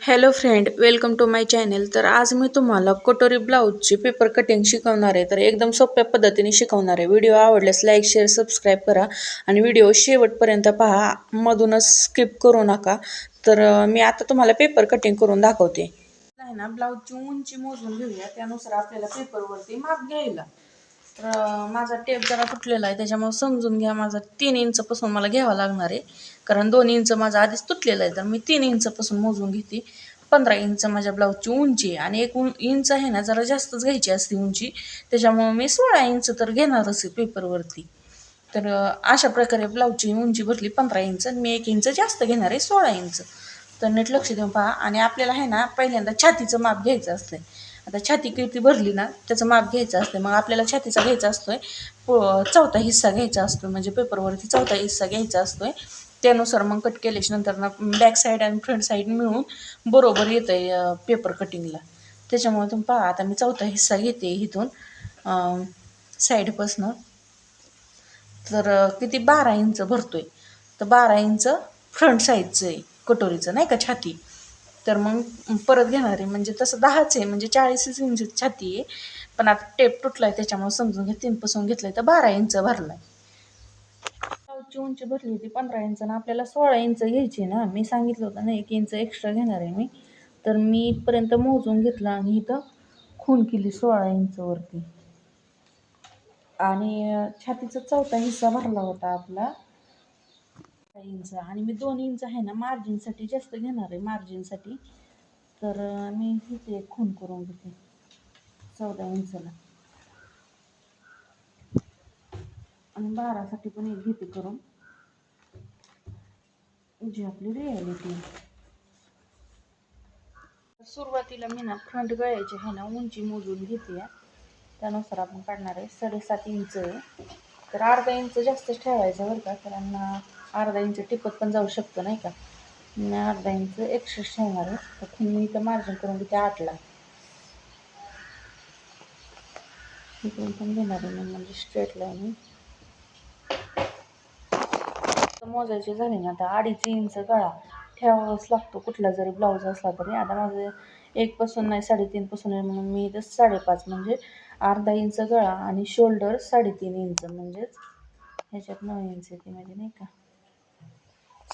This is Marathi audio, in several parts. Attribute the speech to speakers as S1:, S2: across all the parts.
S1: Hello friend, welcome to my channel. तर आज मी तुम्हाला कटोरी ब्लाऊजची पेपर कटिंग शिकवणार आहे. तर एकदम सोप्या पद्धतीने शिकवणार आहे. व्हिडिओ आवडल्यास लाईक, शेअर, सबस्क्राईब करा आणि व्हिडिओ शेवटपर्यंत पहा, मधूनच स्किप करू नका. तर मी आता तुम्हाला पेपर कटिंग करून दाखवते. आहे ना, ब्लाऊजची उंची मोजून घेऊया. त्यानुसार आपल्याला पेपरवरती माप घ्यायला. तर माझा टेप जरा तुटलेला आहे, त्याच्यामुळे समजून घ्या. माझा 3 इंच पासून मला घ्यावा लागणार आहे, कारण 2 इंच माझा आधीच तुटलेला आहे. तर मी 3 इंच पासून मोजून घेते. 15 इंच माझ्या ब्लाऊजची उंची आहे आणि 1 इंच आहे ना, जरा जास्तच घ्यायची असते उंची. त्याच्यामुळे मी 16 इंच तर घेणारच आहे पेपरवरती. तर अशा प्रकारे ब्लाऊजची उंची भरली 15 इंच आणि मी 1 इंच जास्त घेणार आहे 16 इंच. तर नीट लक्ष देऊन पहा. आणि आपल्याला आहे ना, पहिल्यांदा छातीचं माप घ्यायचं असतं. आता छाती किती भरली ना, त्याचं माप घ्यायचं असतं. मग आपल्याला छातीचा घ्यायचा असतोय चौथा हिस्सा घ्यायचा असतो, म्हणजे पेपरवरती चौथा हिस्सा घ्यायचा असतोय. त्यानुसार मग कट केल्याच्या नंतर ना, बॅक साईड आणि फ्रंट साईड मिळून बरोबर येतं आहे पेपर कटिंगला. त्याच्यामुळे तुम्ही पहा, आता मी चौथा हिस्सा घेते इथून साईडपासनं. तर किती 12 इंच भरतोय. तर 12 इंच फ्रंट साईडचं आहे कटोरीचं, नाही का, छाती. तर मग परत घेणार आहे, म्हणजे तसं 10च आहे, म्हणजे 40 इंच छाती आहे. पण आता टेप तुटलाय त्याच्यामुळे समजून घ्या, 3 पासून घेतलंय तर 12 इंच भरलाय. ब्लाऊजची उंची भरली होती 15 इंच आणि आपल्याला 16 इंच घ्यायची ना. मी सांगितलं होतं ना 1 इंच एक्स्ट्रा घेणार आहे मी. तर मी इथपर्यंत मोजून घेतलं आणि इथं खून केली 16 इंच वरती. आणि छातीचा चौथा हिस्सा भरला होता आपला इंच. आणि मी 2 इंच आहे ना मार्जिनसाठी जास्त घेणार आहे, मार्जिनसाठी. तर मी इथे एक खून करून घेते 14 इंचला आणि 12साठी पण एक घेते करून, जी आपली रियालिटी. सुरुवातीला मी ना फ्रंट गळ्याची आहे ना उंची मोजून घेते. त्यानुसार आपण काढणार आहे 7.5 इंच आहे. तर अर्धा इंच जास्तच ठेवायचं बरं का, कारण अर्धा इंच टिकत पण जाऊ शकतं, नाही का. मी अर्धा इंच एक्स्ट्रा ठेवणार आहे. तर मी इथं मार्जिन करून घेते 8ला. इकडून पण घेणार आहे मी, म्हणजे स्ट्रेट लाईन मोजायचे झाले ना, तर 2.5 इंच गळा ठेवावाच लागतो कुठला जरी ब्लाऊज असला तरी. आता माझं 1 पासून नाही 3.5 पासून आहे, म्हणून मी इथं 5.5 म्हणजे अर्धा इंच गळा आणि शोल्डर 3.5 इंच, म्हणजेच ह्याच्यात 9 इंच येते म्हणजे, नाही का.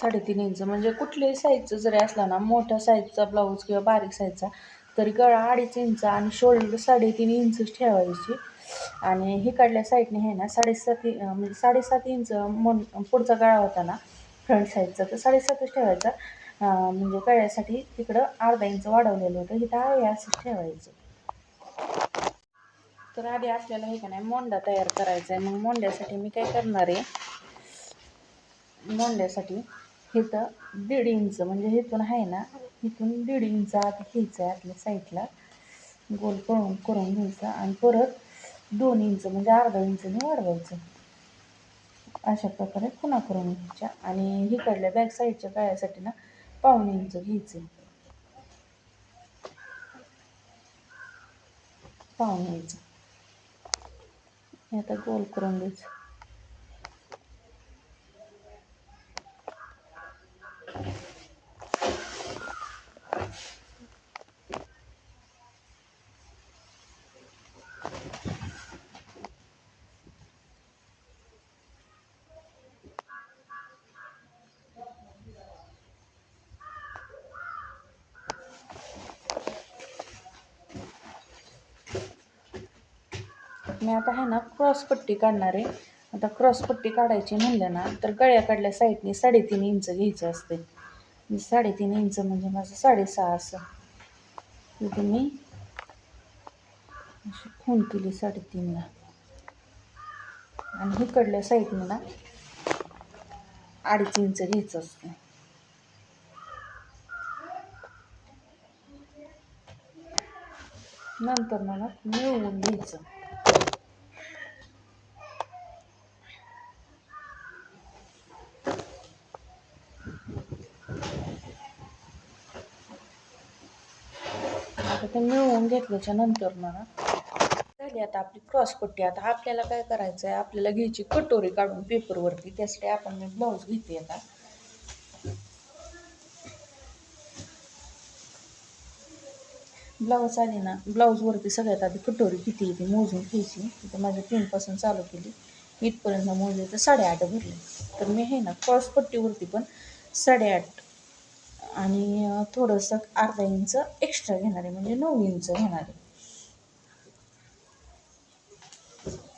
S1: 3.5 इंच म्हणजे कुठल्याही साईजचं जरी असला ना, मोठ्या साईजचा ब्लाऊज किंवा बारीक साईजचा, तरी गळा 2.5 इंच आणि शोल्डर 3.5 इंच ठेवायची. आणि हिकडल्या साईडने आहे ना 7.5 म्हणजे 7.5 इंच पुढचा गळा होता ना फ्रंट साईडचा, तर 7.5च ठेवायचा. म्हणजे गळ्यासाठी तिकडं अर्धा इंच वाढवलेलं होतं, इथं आहे असंच ठेवायचं. तर आधी आपल्याला हे का नाही मोंडा तयार करायचा आहे. मग मोंड्यासाठी मी काय करणार आहे, मोंड्यासाठी इथं 1.5 इंच, म्हणजे इथून आहे ना, इथून 1.5 इंच आत घ्यायचं आहे आतल्या साईडला, गोल करून घ्यायचं आणि परत 2 इंच म्हणजे अर्धा इंचने वाढवायचं. अशा प्रकारे खुणा करून घ्यायच्या. आणि इकडल्या बॅक साईडच्या गळ्यासाठी ना 1.5 इंच घ्यायचं, 1.5 इंच. हे आता गोल करून घ्यायचं. मी आता आहे ना क्रॉस पट्टी काढणार आहे. आता क्रॉस पट्टी काढायची म्हणलं ना, तर गळ्याकडल्या साईडने 3.5 इंच घ्यायचं असते. 3.5 इंच म्हणजे माझं 6.5 असं. इथे मी अशी खून केली 3.5ला आणि इकडल्या साईडने ना 2.5 इंच घ्यायचं असतं. नंतर मला मिळवून घ्यायचं. आता ते मिळवून घेतल्याच्या नंतर मला झाली आता आपली क्रॉस पट्टी. आता आपल्याला काय करायचं आहे, आपल्याला घ्यायची कटोरी काढून पेपरवरती. त्यासाठी आपण मी ब्लाऊज घेते. आता ब्लाऊज आली ना, ब्लाऊजवरती सगळ्यात आधी कटोरी किती येते मोजून घ्यायची. तिथं माझ्या 3 चालू केली, इथपर्यंत मोजले तर 8.5 भरले. तर मी आहे ना क्रॉसपट्टीवरती पण 8.5 आणि थोडंसं अर्धा इंच एक्स्ट्रा घेणार आहे, म्हणजे 9 इंच घेणार आहे.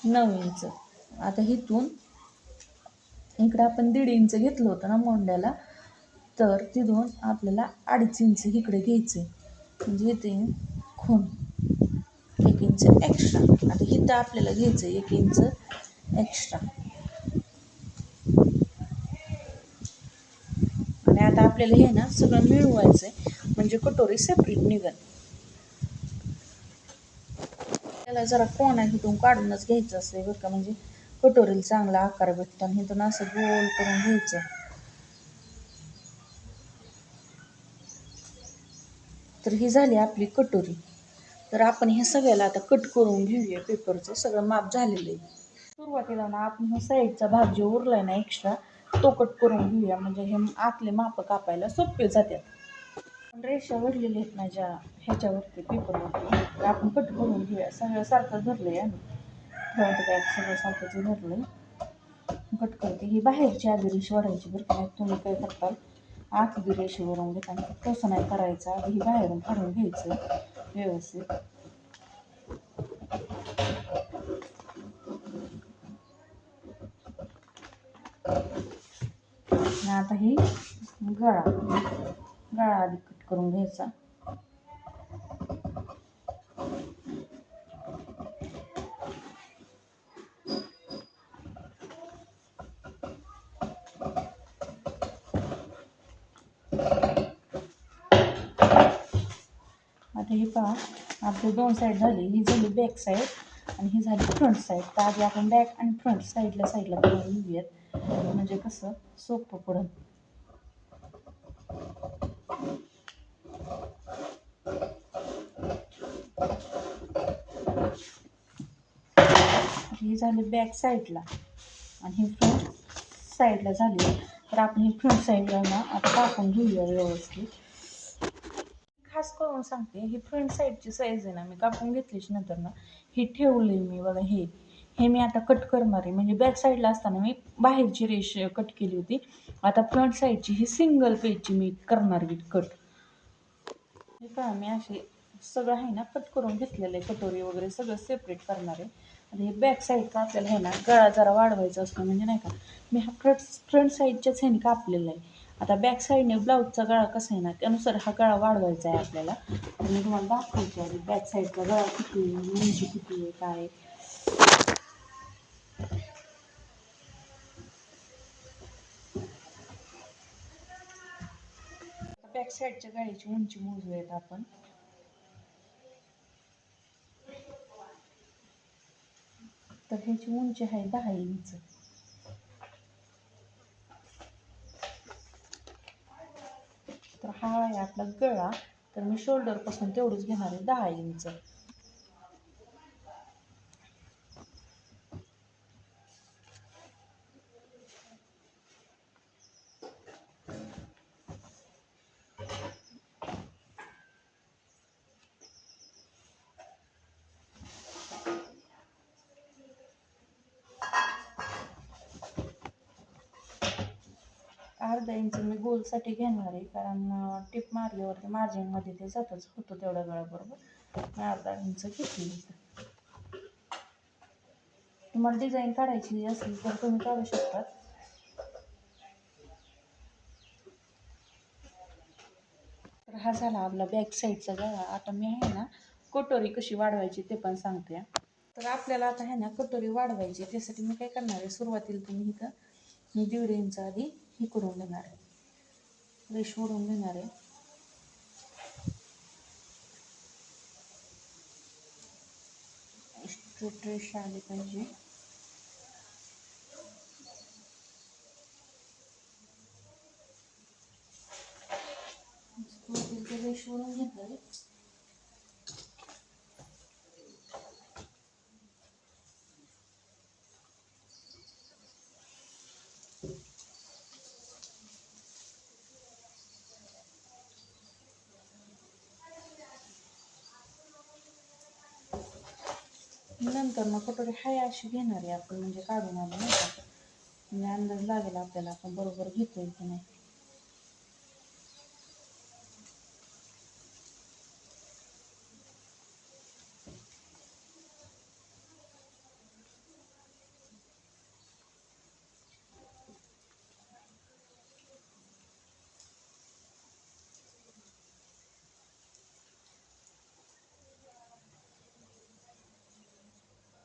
S1: 9 इंच. आता इथून इकडं आपण 1.5 इंच घेतलं होतं ना मोंड्याला, तर तिथून आपल्याला 2.5 इंच इकडे घ्यायचं आहे, म्हणजे इथे खून 1 इंच एक्स्ट्रा. आता इथं आपल्याला घ्यायचं 1 इंच एक्स्ट्रा. आणि आता आपल्याला हे ना सगळं मिळवायचं आहे, म्हणजे कटोरी सेपरेट निघेल. त्याला जरा कोणा इथून काढूनच घ्यायचं असते बरं का, म्हणजे कटोरीला चांगला आकार भेटतो. आणि इथून असं गोल करून घ्यायचं. तर ही झाली आपली कटोरी. तर आपण हे सगळ्याला आता कट करून घेऊया. पेपरचं सगळं माप झालेलं आहे. सुरुवातीला ना आपण हा साईडचा भाग जो उरलाय ना एक्स्ट्रा, तो कट करून घेऊया, म्हणजे हे आतले माप कापायला सोपे जातात. रेषा वडलेली आहेत माझ्या ह्याच्यावरती पेपरवरती, तर आपण कट करून घेऊया. सगळं सारखं धरलंय आम्ही, फ्रंट बॅक सगळं सारखंच धरलंय. कट करते. ही बाहेरची आधी रेष वाढायची बरं का. तुम्ही काय करताल, आतली रेषेवरून घेता, तसं नाही करायचं. आधी ही बाहेरून काढून घ्यायचं व्यवस्थित. आता ही गळा आधी कट करून घ्यायचा. आता हे पहा, आपली 2 साईड झाली. ही झाली बॅक साईड आणि ही झाली फ्रंट साईड. तर आधी आपण बॅक आणि फ्रंट साईडला करून घेऊयात, म्हणजे कसं सोपं पडेल. ही झाली बॅक साईडला आणि ही फ्रंट साईडला झाली. तर आपण ही फ्रंट साईडला ना आता कापून घेऊया व्यवस्थित. खास करून सांगते, ही फ्रंट साईडची साईज आहे ना, मी कापून घेतलीच नंतर ना ही ठेवली मी बघा. हे मी आता कट करणार आहे, म्हणजे बॅक साईडला असताना मी बाहेरची रेष कट केली होती. आता फ्रंट साईडची ही सिंगल पेजची मी करणार आहे कट. हे पहा, मी असे सगळं आहे ना कट करून घेतलेलं आहे. कटोरी वगैरे सगळं सेपरेट करणार आहे. आणि हे बॅक साईडचा आपल्याला आहे ना गळा जरा वाढवायचा असतो, म्हणजे नाही का, मी हा फ्रंट साईडच्याच ह्याने कापलेला आहे. आता बॅक साईडने ब्लाऊजचा गळा कसा आहे ना, त्यानुसार हा गळा वाढवायचा आहे आपल्याला. तर मी तुम्हाला दाखवते आधी बॅक साईडचा गळा किती आहे, उंची किती आहे, काय आहे. बॅक साईडच्या गळ्याची उंची मोजूयात आपण. तर ह्याची उंची आहे 10 इंच. तर हा आहे आपला गळा. तर मी शोल्डरपासून तेवढंच घेणार आहे, 10 इंच. अर्धा इंच मी गोलसाठी घेणार आहे, कारण टिप मारल्यावरती मार्जिनमध्ये ते जातच होतं तेवढ्या गळ्याबरोबर. मी अर्धा इंच घेतली. तुम्हाला डिझाईन काढायची असेल तर तुम्ही काढू शकता. तर हा झाला आपला बॅक साईडचा गळा. आता मी आहे ना कटोरी कशी वाढवायची ते पण सांगते. तर आपल्याला आता आहे ना कटोरी वाढवायची, त्यासाठी मी काय करणार आहे, सुरुवातीला तुम्ही इथं 1.5 इंच आधी हे करून घेणार आहे, रेष ओढून घेणार आहे. स्ट्रेट रेष आली पाहिजे. रेष ओढून घेतलं. नंतर मग कटोरी हाय अशी घेणार आहे आपण, म्हणजे काढून आलो नाही का, म्हणजे अंदाज लागेल आपल्याला आपण बरोबर घेतोय की नाही.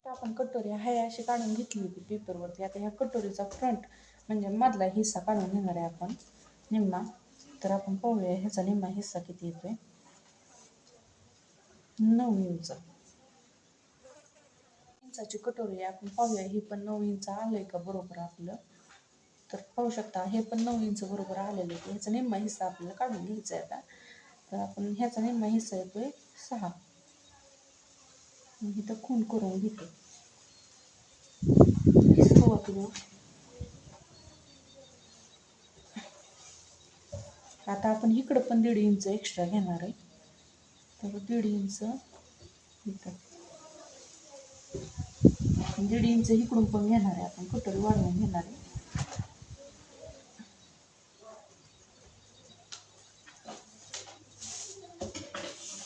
S1: आपण कटोरी हाय अशी काढून घेतली होती पेपरवरती. आता ह्या कटोरीचा फ्रंट म्हणजे मधला हिस्सा काढून घेणार आहे आपण, निम्मा. तर आपण पाहूया ह्याचा निम्मा हिस्सा किती येतोय. 9 इंच इंचाची कटोरी आहे. आपण पाहूया ही पण 9 इंच आलंय का बरोबर आपलं. तर पाहू शकता हे पण 9 इंच बरोबर आलेलं आहे. ह्याचा निम्मा हिस्सा आपल्याला काढून घ्यायचा आहे आता. तर आपण ह्याचा निम्मा हिस्सा येतोय 6. इथं खून करून घेते सुरुवातीला. आता आपण इकडं पण 1.5 इंच एक्स्ट्रा घेणार आहे. तर 1.5 इंच इथं, 1.5 इंच इकडून पण घेणार आहे आपण, कटोरी वाढवून घेणार आहे.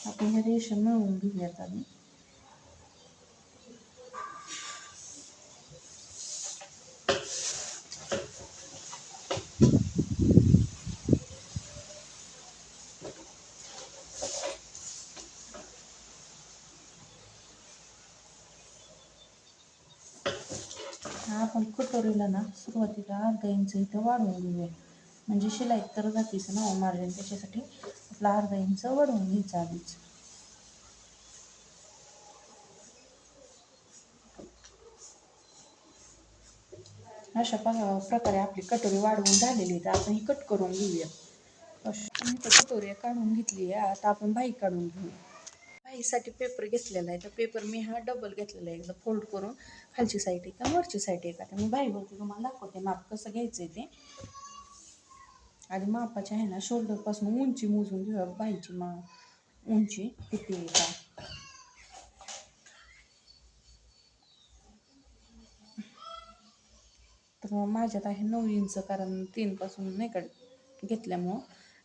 S1: आपण ह्या रेषा मिळवून घेऊयात आधी. आपण कटोरीला ना सुरुवातीला 1/2 इंच इथं वाढवून घेऊया, म्हणजे शिलाई तर जातीचं ना मार्जिन, त्याच्यासाठी आपला 1/2 इंच वाढवून घ्यायचा आधीच. अशा प्रकारे आपली कटोरी वाढवून झालेली आहे. तर आपण ही कट करून घेऊया. अशी कटोरी काढून घेतली आहे. आता आपण बाही काढून घेऊया. बाहीसाठी पेपर घेतलेला आहे. तर पेपर मी हा डबल घेतलेला आहे, एकदा फोल्ड करून खालची साईड आहे का वरची साईड आहे का. तर मी बाहीवरती तुम्हाला दाखवते माप कसं घ्यायचं आहे ते. आधी मापाच्या आहे ना शोल्डरपासून उंची मोजून घेऊया. बाहीची उंची किती आहे का. तर माझ्यात आहे 9 इंच, कारण 3 पासून नाही का घेतल्यामुळं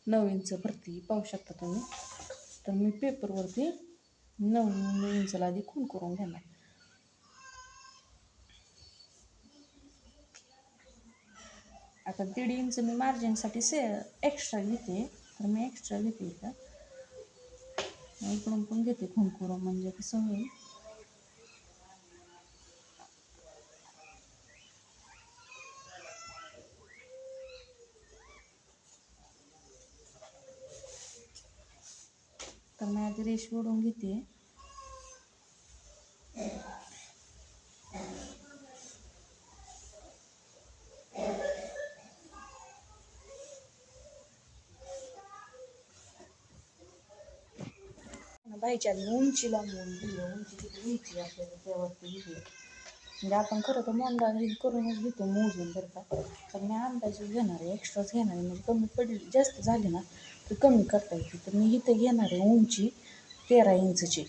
S1: 9 इंच भरती पाहू शकता तुम्ही. तर मी पेपरवरती 9 इंचला आधी खून करून घेणार. आता 1.5 इंच मी मार्जिनसाठी एक्स्ट्रा घेते. तर मी एक्स्ट्रा घेते इथं, इकडून पण घेते खून करून, म्हणजे कसं होईल. तर मी आधी रेष ओढून घेते. बाईच्या उंची लांबून घेऊया, उंची किती घ्यायची आपल्याला त्यावरती घेऊया. म्हणजे आपण खरं तर मोंडा हे करूनच घेतो मोजून, बरं का. तर मी अंदाजे घेणार आहे, एक्स्ट्राच घेणार आहे, म्हणजे कमी पडली जास्त झाली ना तर कमी करता येते. तर मी इथं घेणार आहे उंची 13 इंचची.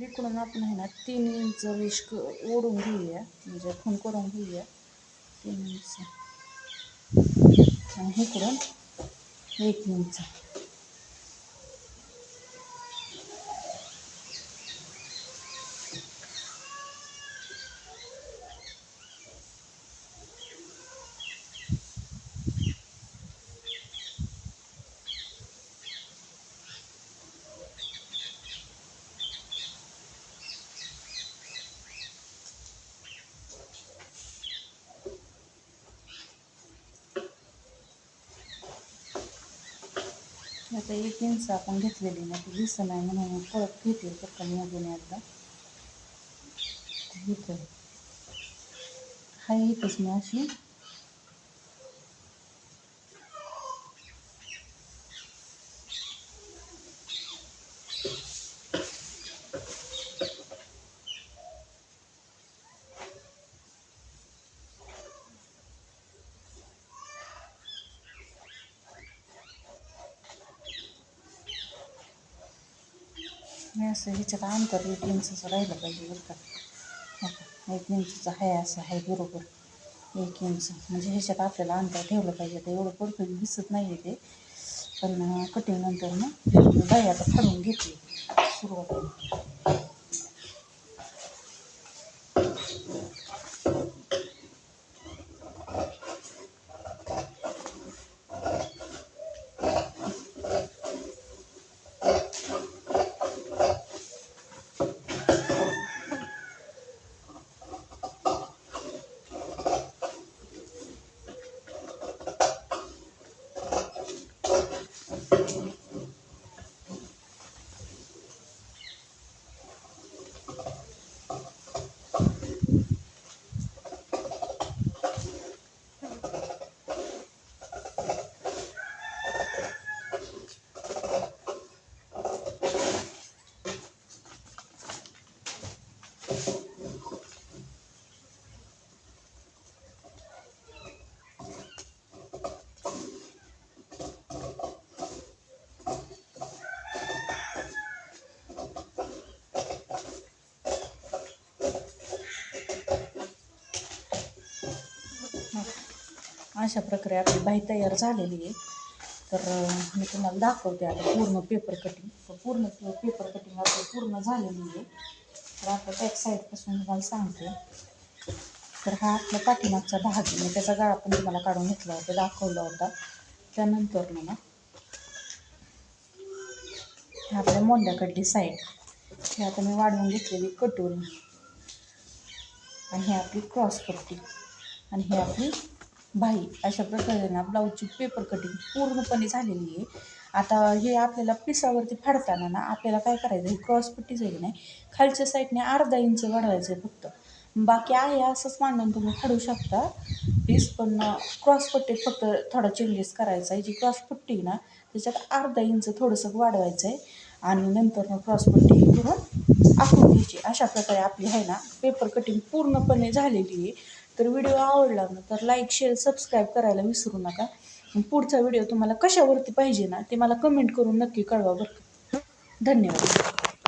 S1: इकडून आपण आहे ना 3 इंच रेष ओढून घेऊया, म्हणजे खून करून घेऊया 3 इंच, आणि इकडून 1 इंच. आता 1 इंच आपण घेतलेली ना ती दिसत नाही, म्हणून परत घेते पटकन मोजून एकदा. इथं हाय इथंच मी अशी हे असं ह्याच्यात अंतर 1 इंचचं राहिलं पाहिजे बरं का. 1 इंचचं आहे, असं आहे बरोबर 1 इंच. म्हणजे ह्याच्यात आपल्याला अंतर ठेवलं पाहिजे. तर एवढं परफेक्ट दिसत नाही आहे ते, पण कटिंग नंतर ना बाई आता फाडून घेतली सुरुवातीला. अशा प्रकारे आपली बाई तयार झालेली आहे. तर मी तुम्हाला दाखवते आता पूर्ण पेपर कटिंग. तर पूर्ण पेपर कटिंग आपली पूर्ण झालेली आहे. तर आता बॅक साईडपासून तुम्हाला सांगते. तर हा आपला पाठीमागचा भाग आहे. मी त्याचा गाळा पण तुम्हाला काढून घेतला होता, दाखवला होता. त्यानंतर ना आपल्या मोंड्याकडली साईड हे आता मी वाढवून घेतलेली कटोरी, आणि ही आपली क्रॉस पट्टी, आणि ही आपली बाही. अशा प्रकारे ना ब्लाऊजची पेपर कटिंग पूर्णपणे झालेली आहे. आता हे आपल्याला पिसावरती फाडताना ना आपल्याला काय करायचं, ही क्रॉस पट्टी जाईल नाही, खालच्या साईडने अर्धा इंच वाढवायचं आहे फक्त. बाकी आहे असंच मांडून तुम्ही फाडू शकता पीस, पण क्रॉस पट्टीत फक्त थोडा चेंजेस करायचा आहे. जी क्रॉस पट्टी ना त्याच्यात अर्धा इंच थोडंसं वाढवायचं आहे, आणि नंतर क्रॉस पट्टी करून आखून घ्यायची. अशा प्रकारे आपली आहे ना पेपर कटिंग पूर्णपणे झालेली आहे. तर व्हिडिओ आवडला ना तर लाईक, शेअर, सबस्क्राईब करायला विसरू नका. पुढचा व्हिडिओ तुम्हाला कशावरती पाहिजे ना ते मला कमेंट करून नक्की कळवा बरं. धन्यवाद.